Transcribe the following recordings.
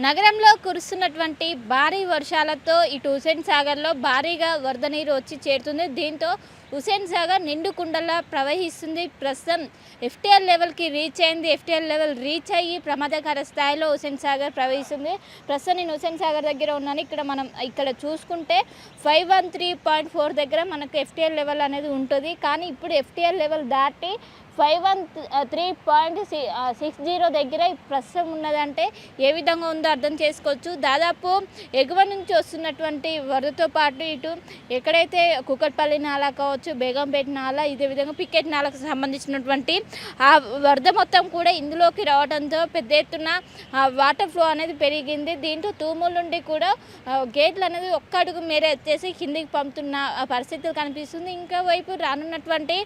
నగరంలో కురుస్తున్నటువంటి భారీ వర్షాలతో ఇటు హుస్సేన్ సాగర్లో భారీగా వరద నీరు వచ్చి చేరుతుంది. దీంతో హుస్సేన్ సాగర్ నిండు కుండలా ప్రవహిస్తుంది. ప్రస్తుతం ఎఫ్టీఎల్ లెవెల్కి రీచ్ అయింది. ఎఫ్టీఎల్ లెవెల్ రీచ్ అయ్యి ప్రమాదకర స్థాయిలో హుస్సేన్ సాగర్ ప్రవహిస్తుంది. ప్రస్తుతం నేను హుస్సేన్ సాగర్ దగ్గర ఉన్నాను. ఇక్కడ చూసుకుంటే 513.4 దగ్గర మనకు ఎఫ్టీఎల్ లెవెల్ అనేది ఉంటుంది. కానీ ఇప్పుడు ఎఫ్టీఎల్ లెవెల్ దాటి 513.60 దగ్గర ప్రస్తుతం ఉన్నదంటే ఏ విధంగా ఉందో అర్థం చేసుకోవచ్చు. దాదాపు ఎగువ నుంచి వస్తున్నటువంటి వరదతో పాటు ఇటు ఎక్కడైతే కుకట్పల్లి నాలా కావచ్చు, బేగంపేట నాలా, ఇదే విధంగా పికెట్ నాలకు సంబంధించినటువంటి ఆ వరద మొత్తం కూడా ఇందులోకి రావడంతో పెద్ద ఎత్తున వాటర్ ఫ్లో అనేది పెరిగింది. దీంతో తూముల నుండి కూడా గేట్లు అనేది ఒక్క అడుగు మేర ఎత్తేసి కిందికి పంపుతున్న పరిస్థితులు కనిపిస్తుంది. ఇంకా వైపు రానున్నటువంటి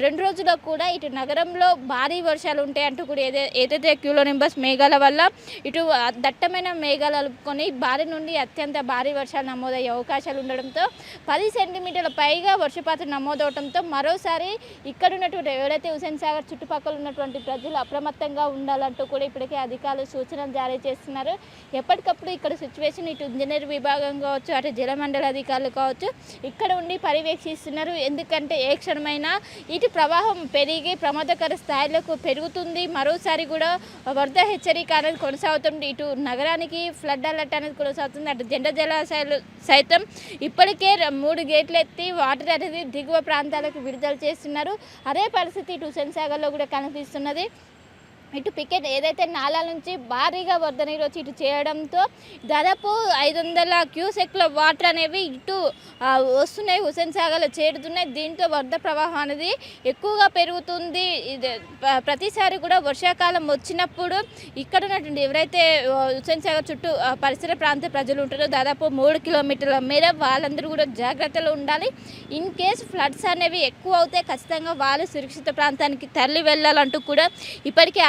2 రోజుల్లో కూడా ఇటు నగరంలో భారీ వర్షాలు ఉంటాయంటూ కూడా ఏదైతే క్యూలో నింబస్ మేఘాల వల్ల ఇటు దట్టమైన మేఘాలు అలుపుకొని భారీ నుండి అత్యంత భారీ వర్షాలు నమోదయ్యే అవకాశాలు ఉండడంతో 10 సెంటీమీటర్ల పైగా వర్షపాతం నమోదవడంతో మరోసారి ఇక్కడ ఉన్నటువంటి ఎవరైతే హుస్సేన్ సాగర్ చుట్టుపక్కల ఉన్నటువంటి ప్రజలు అప్రమత్తంగా ఉండాలంటూ కూడా ఇప్పటికే అధికారులు సూచనలు జారీ చేస్తున్నారు. ఎప్పటికప్పుడు ఇక్కడ సిచ్యువేషన్ ఇటు ఇంజనీర్ విభాగం కావచ్చు, అటు జలమండలి అధికారులు కావచ్చు ఇక్కడ ఉండి పర్యవేక్షిస్తున్నారు. ఎందుకంటే ఏ క్షణమైనా ఇటు ప్రవాహం పెరిగి ప్రమాదకర స్థాయిలకు పెరుగుతుంది. మరోసారి కూడా వరద హెచ్చరిక అనేది కొనసాగుతుంది. ఇటు నగరానికి ఫ్లడ్ అలర్ట్ అనేది కొనసాగుతుంది. అటు జంట జలాశయాలు సైతం ఇప్పటికే 3 గేట్లు ఎత్తి వాటర్ అనేది దిగువ ప్రాంతాలకు విడుదల చేస్తున్నారు. అదే పరిస్థితి ఇటు హుస్సేన్ సాగర్లో కూడా కనిపిస్తున్నది. ఇటు పికెట్ ఏదైతే నాలా నుంచి భారీగా వరద నీరు వచ్చి ఇటు చేయడంతో దాదాపు 500 క్యూసెక్ల వాటర్ అనేవి ఇటు వస్తున్నాయి, హుస్సేన్ సాగర్లో చేరుతున్నాయి. దీంతో వరద ప్రవాహం అనేది ఎక్కువగా పెరుగుతుంది. ప్రతిసారి కూడా వర్షాకాలం వచ్చినప్పుడు ఇక్కడ ఉన్నటువంటి ఎవరైతే హుస్సేన్ సాగర్ చుట్టూ పరిసర ప్రాంత ప్రజలు ఉంటారో దాదాపు 3 కిలోమీటర్ల మేర వాళ్ళందరూ కూడా జాగ్రత్తలో ఉండాలి. ఇన్ కేసు ఫ్లడ్స్ అనేవి ఎక్కువ అవుతే ఖచ్చితంగా వాళ్ళు సురక్షిత ప్రాంతానికి తరలి వెళ్ళాలంటూ కూడా ఇప్పటికే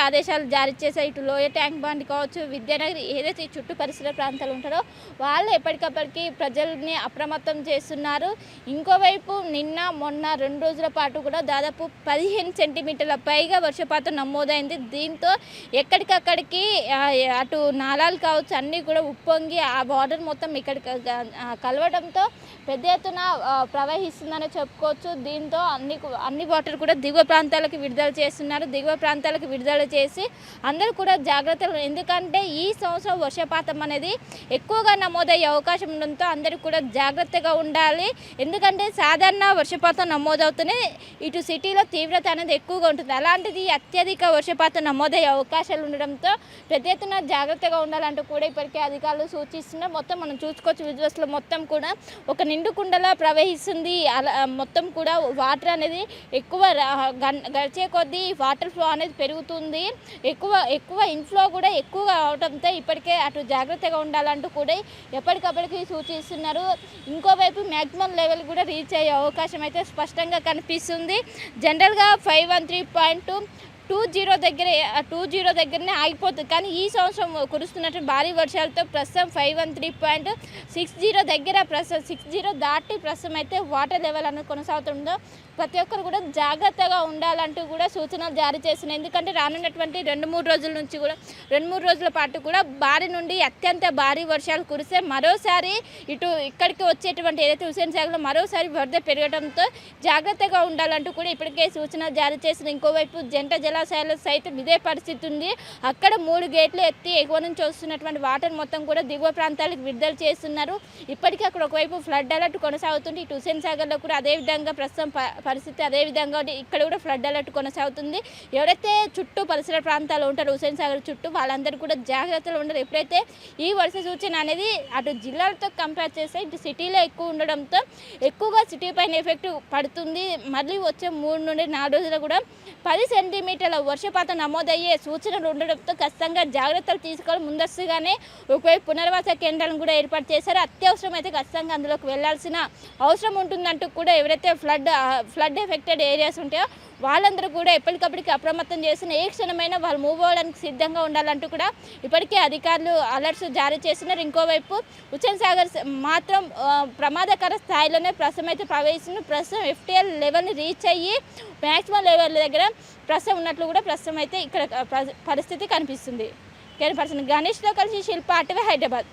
ఆదేశాలు జారీ చేశారు. ఇటు లోయ ట్యాంక్ బండ్ కావచ్చు, విద్యానగర్ ఏదైతే చుట్టూ పరిసర ప్రాంతాలు ఉంటారో వాళ్ళు ఎప్పటికప్పటికి ప్రజల్ని అప్రమత్తం చేస్తున్నారు. ఇంకోవైపు నిన్న మొన్న 2 రోజుల పాటు కూడా దాదాపు 15 సెంటీమీటర్ల పైగా వర్షపాతం నమోదైంది. దీంతో ఎక్కడికక్కడికి అటు నాలాలు కావచ్చు అన్నీ కూడా ఉప్పొంగి ఆ వాటర్ మొత్తం ఇక్కడికి కలవడంతో పెద్ద ఎత్తున ప్రవహిస్తుందని చెప్పుకోవచ్చు. దీంతో అన్ని వాటర్ కూడా దిగువ ప్రాంతాలకు విడుదల చేస్తున్నారు. దిగువ ప్రాంతాలకు విడుదల చేసి అందరూ కూడా జాగ్రత్తలు, ఎందుకంటే ఈ సంవత్సరం వర్షపాతం అనేది ఎక్కువగా నమోదయ్యే అవకాశం ఉండడంతో అందరూ కూడా జాగ్రత్తగా ఉండాలి. ఎందుకంటే సాధారణ వర్షపాతం నమోదవుతూనే ఇటు సిటీలో తీవ్రత అనేది ఎక్కువగా ఉంటుంది. అలాంటిది అత్యధిక వర్షపాతం నమోదయ్యే అవకాశాలు ఉండడంతో పెద్ద ఎత్తున జాగ్రత్తగా ఉండాలంటూ కూడా ఇప్పటికే అధికారులు సూచిస్తున్నారు. మొత్తం మనం చూసుకోవచ్చు విజువల్స్లో మొత్తం కూడా ఒక నిండు కుండలా ప్రవహిస్తుంది. అలా మొత్తం కూడా వాటర్ అనేది ఎక్కువ గడిచే కొద్దీ వాటర్ ఫ్లో అనేది పెరుగుతుంది. ఎక్కువ ఇన్ఫ్లో కూడా ఎక్కువగా అవడంతో ఇప్పటికే అటు జాగ్రత్తగా ఉండాలంటూ కూడా ఎప్పటికప్పటికి సూచిస్తున్నారు. ఇంకోవైపు మ్యాక్సిమం లెవెల్ కూడా రీచ్ అయ్యే అవకాశం అయితే స్పష్టంగా కనిపిస్తుంది. జనరల్గా 513.20 దగ్గరనే ఆగిపోతుంది. కానీ ఈ సంవత్సరం కురుస్తున్నటువంటి భారీ వర్షాలతో ప్రస్తుతం 513.60 దగ్గర ప్రస్తుతం 60 దాటి ప్రస్తుతం అయితే వాటర్ లెవెల్ అనేది కొనసాగుతుందో ప్రతి ఒక్కరు కూడా జాగ్రత్తగా ఉండాలంటూ కూడా సూచనలు జారీ చేస్తున్నాయి. ఎందుకంటే రానున్నటువంటి 2-3 రోజుల పాటు కూడా భారీ నుండి అత్యంత భారీ వర్షాలు కురిస్తే మరోసారి ఇక్కడికి వచ్చేటువంటి ఏదైతే హుస్సేన్ సాగర్లో మరోసారి వరద పెరగడంతో జాగ్రత్తగా ఉండాలంటూ కూడా ఇప్పటికే సూచనలు జారీ చేసిన. ఇంకోవైపు జంట జలాశయాలు సైతం ఇదే పరిస్థితి ఉంది. అక్కడ 3 గేట్లు ఎత్తి ఎగువ నుంచి వస్తున్నటువంటి వాటర్ మొత్తం కూడా దిగువ ప్రాంతాలకు విడుదల చేస్తున్నారు. ఇప్పటికీ అక్కడ ఒకవైపు ఫ్లడ్ అలర్ట్ కొనసాగుతుంది. ఇటు హుస్సేన్ సాగర్లో కూడా అదేవిధంగా ప్రస్తుతం పరిస్థితి అదేవిధంగా ఇక్కడ కూడా ఫ్లడ్ అలర్ట్ కొనసాగుతుంది. ఎవరైతే చుట్టూ పరిసర ప్రాంతాలు ఉంటారో హుస్సేన్ సాగర్ చుట్టూ వాళ్ళందరూ కూడా జాగ్రత్తలు ఉండరు. ఎప్పుడైతే ఈ వర్ష సూచన అనేది అటు జిల్లాలతో కంపేర్ చేస్తే ఇటు సిటీలో ఎక్కువ ఉండడంతో ఎక్కువగా సిటీ పైన ఎఫెక్ట్ పడుతుంది. మళ్ళీ వచ్చే 3 నుండి 4 రోజులు కూడా 10 సెంటీమీటర్ల వర్షపాతం నమోదయ్యే సూచనలు ఉండడంతో ఖచ్చితంగా జాగ్రత్తలు తీసుకొని ముందస్తుగానే ఒకవైపు పునరావాస కేంద్రాలను కూడా ఏర్పాటు చేశారు. అత్యవసరమైతే ఖచ్చితంగా అందులోకి వెళ్లాల్సిన అవసరం ఉంటుందంటూ కూడా ఎవరైతే ఫ్లడ్ ఎఫెక్టెడ్ ఏరియాస్ ఉంటాయో వాళ్ళందరూ కూడా ఎప్పటికప్పటికి అప్రమత్తం చేసిన ఏ క్షణమైనా వాళ్ళు మూవ్ అవ్వడానికి సిద్ధంగా ఉండాలంటూ కూడా ఇప్పటికే అధికారులు అలర్ట్స్ జారీ చేస్తున్నారు. ఇంకోవైపు హుస్సేన్ సాగర్ మాత్రం ప్రమాదకర స్థాయిలోనే ప్రస్తుతం అయితే ప్రవేశిస్తుంది. ప్రస్తుతం FTL లెవెల్ని రీచ్ అయ్యి మ్యాక్సిమం లెవెల్ దగ్గర ప్రస్తుతం ఉన్నట్లు కూడా ప్రస్తుతం అయితే ఇక్కడ పరిస్థితి కనిపిస్తుంది. పర్సన్ గణేష్తో కలిసి శిల్ప అటవే, హైదరాబాద్.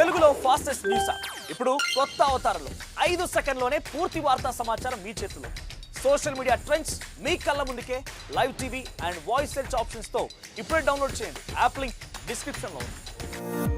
తెలుగులో ఫాస్టెస్ట్ న్యూస్ ఇప్పుడు కొత్త అవతారంలో 5 సెకండ్లోనే పూర్తి వార్తా సమాచారం మీ చేతిలో. సోషల్ మీడియా ట్రెండ్స్ మీ కళ్ళ ముందుకే live TV and voice search options తో ఇప్పుడే డౌన్లోడ్ చేయండి. యాప్ లింక్ డిస్క్రిప్షన్లో ఉంది.